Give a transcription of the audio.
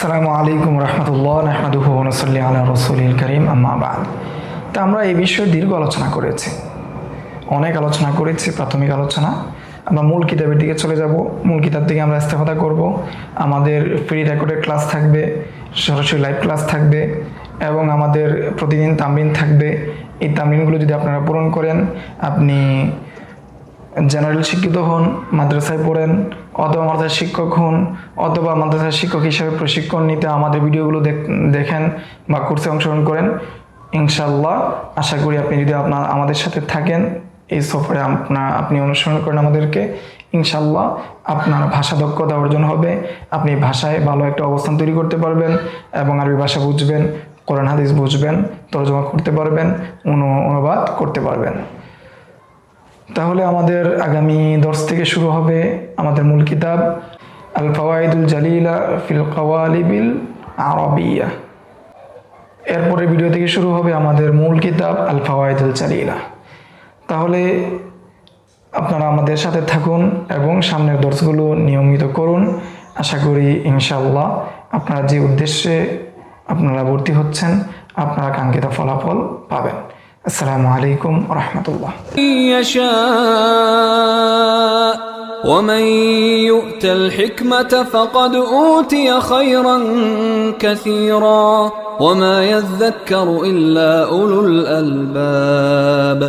আসসালামু আলাইকুম রহমতুল্লাহ নাহমাদুহু ওয়া নুসাল্লি আলা রাসূলিল কারীম আম্মা বা'দ। তা আমরা এই বিষয়ে দীর্ঘ আলোচনা করেছি, অনেক আলোচনা করেছি, প্রাথমিক আলোচনা। আমরা মূল কিতাবের দিকে চলে যাব। মূল কিতাব থেকে আমরা ইস্তেফাদা করব। আমাদের ফ্রি রেকর্ডেড ক্লাস থাকবে, সরাসরি লাইভ ক্লাস থাকবে এবং আমাদের প্রতিদিন তামরিন থাকবে। এই তামরিনগুলো যদি আপনারা পূরণ করেন, আপনি জেনারেল শিক্ষিত হন, মাদ্রাসায় পড়েন, অথবা মাদ্রাসার শিক্ষক হন, অথবা মাদ্রাসার শিক্ষক হিসেবে প্রশিক্ষণ নিতে আমাদের ভিডিওগুলো দেখেন বা কোর্সে অংশগ্রহণ করেন, ইনশাল্লাহ আশা করি আপনি যদি আমাদের সাথে থাকেন, এই সফরে আপনি অনুসরণ করেন আমাদেরকে, ইনশাল্লাহ আপনার ভাষা দক্ষতা অর্জন হবে। আপনি ভাষায় ভালো একটা অবস্থান তৈরি করতে পারবেন এবং আরবি ভাষা বুঝবেন, কোরআন হাদিস বুঝবেন, তরজমা করতে পারবেন, অনুবাদ করতে পারবেন। তাহলে আমাদের আগামী দর্স থেকে শুরু হবে আমাদের মূল কিতাব আল ফাওয়াইদুল জালিলা ফিল কাওয়ালিবিল আরাবিয়া। এরপরে ভিডিও থেকে শুরু হবে আমাদের মূল কিতাব আল ফাওয়াইদুল জালিলা। তাহলে আপনারা আমাদের সাথে থাকুন এবং সামনের দর্সগুলো নিয়মিত করুন। আশা করি ইনশাআল্লাহ আপনারা যে উদ্দেশ্যে আপনারা ভর্তি হচ্ছেন, আপনারা কাঙ্ক্ষিত ফলাফল পাবেন। আসসালামু আলাইকুম ওয়া রাহমাতুল্লাহ। ومن يؤت الحكمة فقد أوتي خيرا كثيرا وما يذكر إلا أولو الألباب